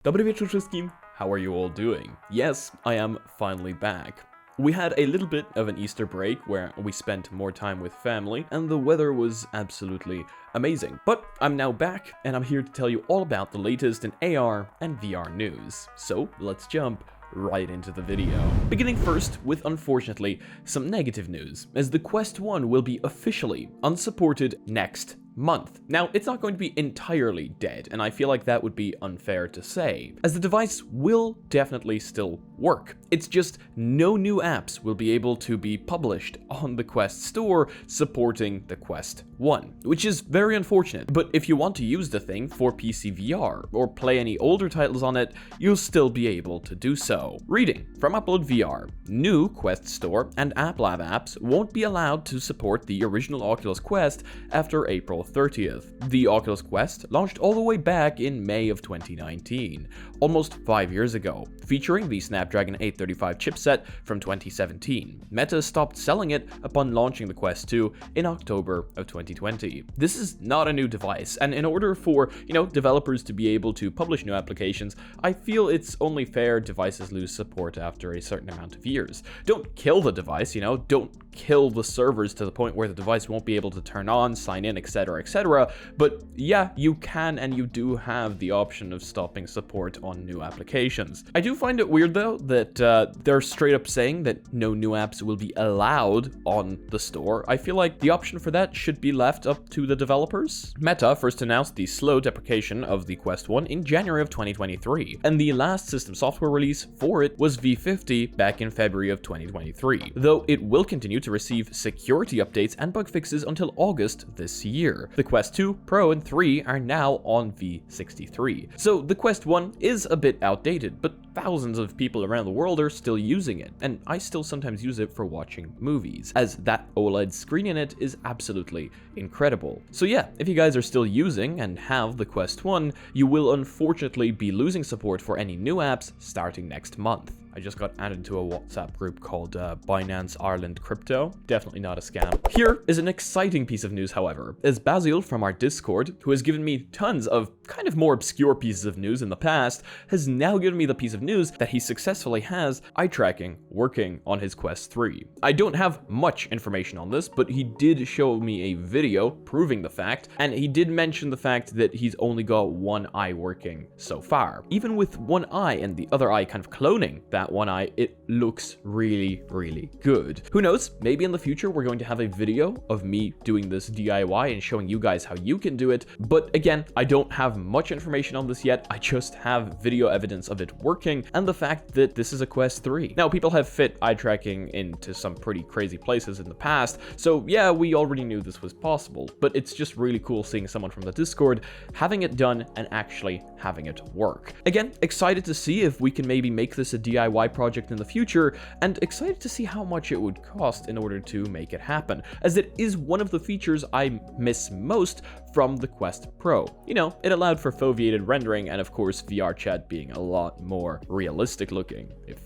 Dobry wieczór wszystkim, how are you all doing? Yes, I am finally back. We had a little bit of an Easter break where we spent more time with family and the weather was absolutely amazing. But I'm now back and I'm here to tell you all about the latest in AR and VR news. So let's jump right into the video. Beginning first with, unfortunately, some negative news, as the Quest 1 will be officially unsupported next month. Now, it's not going to be entirely dead, and I feel like that would be unfair to say, as the device will definitely still work. It's just no new apps will be able to be published on the Quest store supporting the Quest 1, which is very unfortunate. But if you want to use the thing for PC VR or play any older titles on it, you'll still be able to do so. Reading from Upload VR, new Quest Store and App Lab apps won't be allowed to support the original Oculus Quest after April 30th. The Oculus Quest launched all the way back in May of 2019, almost 5 years ago, featuring the Snapdragon 835 chipset from 2017. Meta stopped selling it upon launching the Quest 2 in October of 2020. This is not a new device, and in order for, developers to be able to publish new applications, I feel it's only fair devices lose support after a certain amount of years. Don't kill the device, don't kill the servers to the point where the device won't be able to turn on, sign in, etc, etc, but yeah, you can and you do have the option of stopping support on new applications. I do find it weird though that they're straight up saying that no new apps will be allowed on the store. I feel like the option for that should be left up to the developers. Meta first announced the slow deprecation of the Quest 1 in January of 2023, and the last system software release for it was V50 back in February of 2023, though it will continue to receive security updates and bug fixes until August this year. The Quest 2, Pro, and 3 are now on V63. So the Quest 1 is a bit outdated, but thousands of people around the world are still using it, and I still sometimes use it for watching movies, as that OLED screen in it is absolutely incredible. So yeah, if you guys are still using and have the Quest 1, you will unfortunately be losing support for any new apps starting next month. I just got added to a WhatsApp group called Binance Ireland Crypto. Definitely not a scam. Here is an exciting piece of news, however, as Basil from our Discord, who has given me tons of kind of more obscure pieces of news in the past, has now given me the piece of news that he successfully has eye tracking working on his Quest 3. I don't have much information on this, but he did show me a video proving the fact, and he did mention the fact that he's only got one eye working so far. Even with one eye and the other eye kind of cloning that one eye, it looks really, really good. Who knows, maybe in the future we're going to have a video of me doing this DIY and showing you guys how you can do it, but again, I don't have much information on this yet. I just have video evidence of it working and the fact that this is a Quest 3. Now, people have fit eye tracking into some pretty crazy places in the past, so yeah, we already knew this was possible, but it's just really cool seeing someone from the Discord having it done and actually having it work. Again, excited to see if we can maybe make this a DIY project in the future, and excited to see how much it would cost in order to make it happen, as it is one of the features I miss most from the Quest Pro. It allowed for foveated rendering and of course VR chat being a lot more realistic looking, if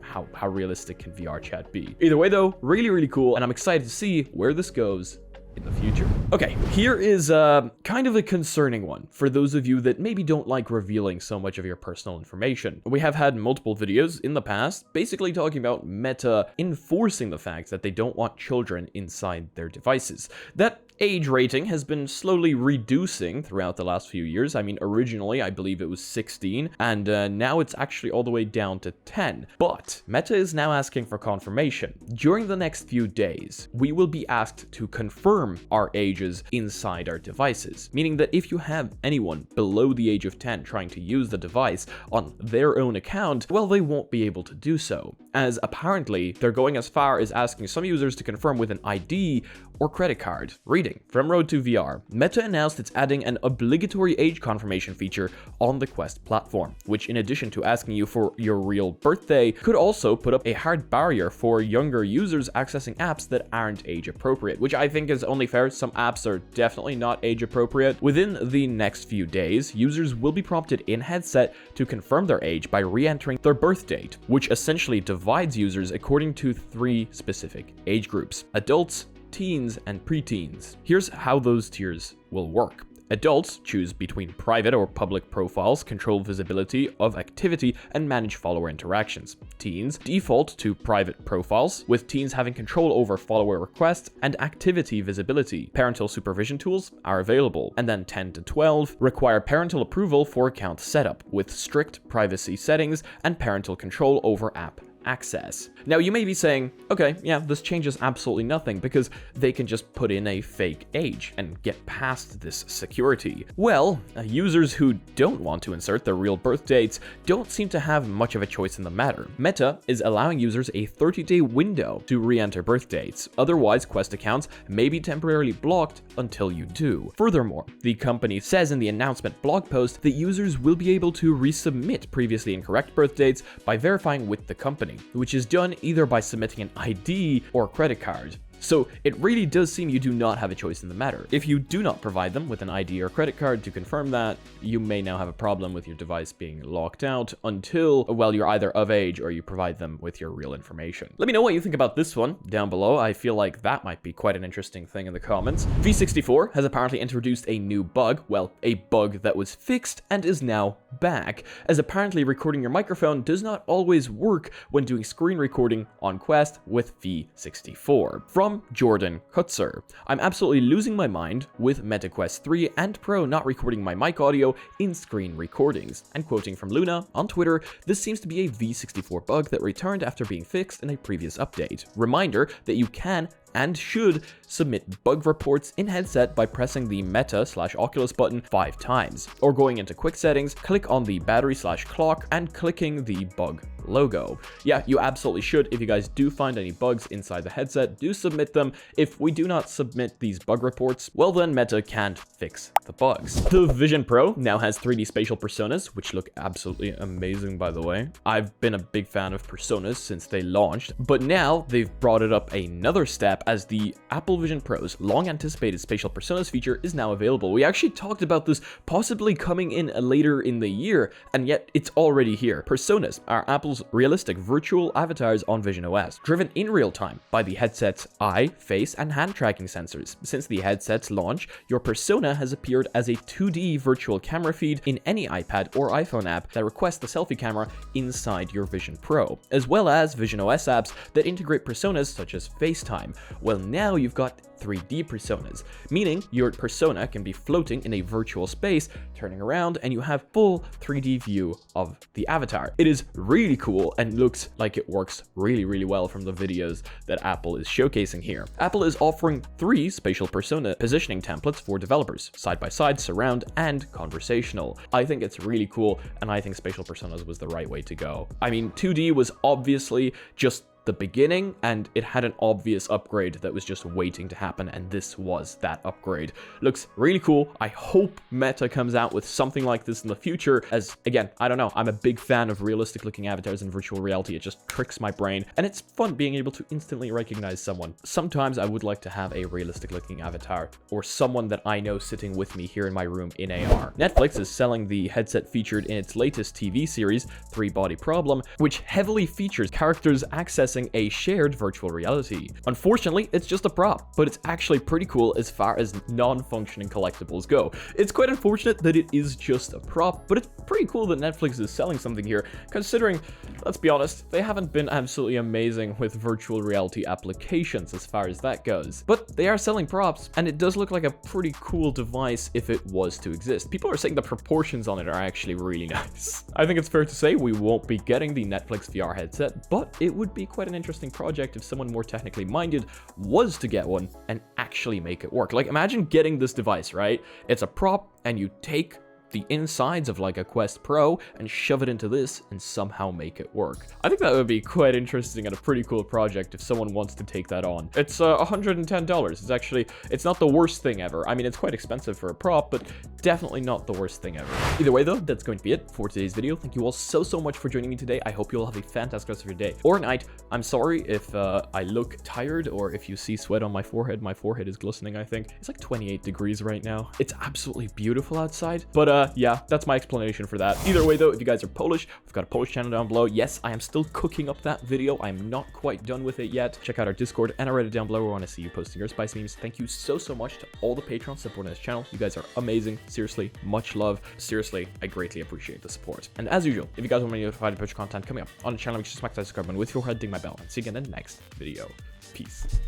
how realistic can VR chat be? Either way though, really, really cool, and I'm excited to see where this goes in the future. Okay, here is kind of a concerning one for those of you that maybe don't like revealing so much of your personal information. We have had multiple videos in the past basically talking about Meta enforcing the fact that they don't want children inside their devices. That age rating has been slowly reducing throughout the last few years. I mean, originally, I believe it was 16, and now it's actually all the way down to 10. But Meta is now asking for confirmation. During the next few days, we will be asked to confirm our ages inside our devices, meaning that if you have anyone below the age of 10 trying to use the device on their own account, well, they won't be able to do so, as apparently they're going as far as asking some users to confirm with an ID or credit card. Reading from Road to VR, Meta announced it's adding an obligatory age confirmation feature on the Quest platform, which in addition to asking you for your real birthday, could also put up a hard barrier for younger users accessing apps that aren't age appropriate, which I think is only fair. Some apps are definitely not age appropriate. Within the next few days, users will be prompted in headset to confirm their age by re-entering their birth date, which essentially divides users according to 3 specific age groups: adults, teens, and preteens. Here's how those tiers will work. Adults choose between private or public profiles, control visibility of activity, and manage follower interactions. Teens default to private profiles, with teens having control over follower requests and activity visibility. Parental supervision tools are available. And then 10 to 12 require parental approval for account setup, with strict privacy settings and parental control over app access. Now you may be saying, okay, yeah, this changes absolutely nothing because they can just put in a fake age and get past this security. Well, users who don't want to insert their real birth dates don't seem to have much of a choice in the matter. Meta is allowing users a 30-day window to re-enter birth dates. Otherwise, Quest accounts may be temporarily blocked until you do. Furthermore, the company says in the announcement blog post that users will be able to resubmit previously incorrect birth dates by verifying with the company, which is done either by submitting an ID or credit card. So it really does seem you do not have a choice in the matter. If you do not provide them with an ID or credit card to confirm that, you may now have a problem with your device being locked out until, well, you're either of age or you provide them with your real information. Let me know what you think about this one down below. I feel like that might be quite an interesting thing in the comments. V64 has apparently introduced a new bug, well, a bug that was fixed and is now back, as apparently recording your microphone does not always work when doing screen recording on Quest with V64. From Jordan Kutzer: I'm absolutely losing my mind with MetaQuest 3 and Pro not recording my mic audio in screen recordings. And quoting from Luna on Twitter, this seems to be a V64 bug that returned after being fixed in a previous update. Reminder that you can and should submit bug reports in headset by pressing the Meta/Oculus button 5 times, or going into quick settings, click on the battery/clock and clicking the bug logo. Yeah, you absolutely should. If you guys do find any bugs inside the headset, do submit them. If we do not submit these bug reports, well then Meta can't fix the bugs. The Vision Pro now has 3D spatial personas, which look absolutely amazing, by the way. I've been a big fan of personas since they launched, but now they've brought it up another step as the Apple Vision Pro's long-anticipated spatial personas feature is now available. We actually talked about this possibly coming in later in the year, and yet it's already here. Personas are Apple's realistic virtual avatars on Vision OS, driven in real time by the headset's eye, face, and hand tracking sensors. Since the headset's launch, your persona has appeared as a 2D virtual camera feed in any iPad or iPhone app that requests the selfie camera inside your Vision Pro, as well as Vision OS apps that integrate personas such as FaceTime. Well, now you've got 3D personas, meaning your persona can be floating in a virtual space, turning around, and you have full 3D view of the avatar. It is really cool and looks like it works really, really well from the videos that Apple is showcasing here. Apple is offering 3 spatial persona positioning templates for developers: side-by-side, surround, and conversational. I think it's really cool, and I think spatial personas was the right way to go. I mean, 2D was obviously just the beginning, and it had an obvious upgrade that was just waiting to happen, and this was that upgrade. Looks really cool. I hope Meta comes out with something like this in the future, as again, I don't know, I'm a big fan of realistic looking avatars in virtual reality. It just tricks my brain, and it's fun being able to instantly recognize someone. Sometimes I would like to have a realistic looking avatar, or someone that I know sitting with me here in my room in AR. Netflix is selling the headset featured in its latest TV series, 3 Body Problem, which heavily features characters accessing a shared virtual reality. Unfortunately, it's just a prop, but it's actually pretty cool as far as non-functioning collectibles go. It's quite unfortunate that it is just a prop, but it's pretty cool that Netflix is selling something here, considering, let's be honest, they haven't been absolutely amazing with virtual reality applications as far as that goes. But they are selling props, and it does look like a pretty cool device if it was to exist. People are saying the proportions on it are actually really nice. I think it's fair to say we won't be getting the Netflix VR headset, but it would be quite an interesting project if someone more technically minded was to get one and actually make it work. Like, imagine getting this device, right? It's a prop, and you take the insides of like a Quest Pro and shove it into this and somehow make it work. I think that would be quite interesting and a pretty cool project if someone wants to take that on. It's $110. It's not the worst thing ever. I mean, it's quite expensive for a prop, but definitely not the worst thing ever. Either way though, that's going to be it for today's video. Thank you all so much for joining me today. I hope you all have a fantastic rest of your day or night. I'm sorry if I look tired or if you see sweat on my forehead. My forehead is glistening, I think. It's like 28 degrees right now. It's absolutely beautiful outside, but yeah, that's my explanation for that. Either way though, if you guys are Polish, we've got a Polish channel down below. Yes, I am still cooking up that video. I'm not quite done with it yet. Check out our Discord and our Reddit down below. We want to see you posting your spice memes. Thank you so much to all the patrons supporting this channel. You guys are amazing. Seriously, much love. Seriously, I greatly appreciate the support. And as usual, if you guys want me to notify the future content coming up on the channel, make sure to smack that subscribe button with your head, ding my bell, and see you again in the next video. Peace.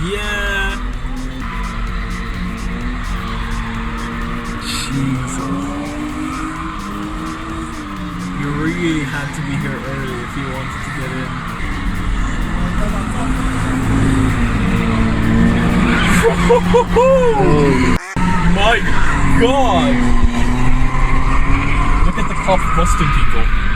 Yeah. Jesus. You really had to be here early if you wanted to get in. Oh my god! Look at the cop busting people.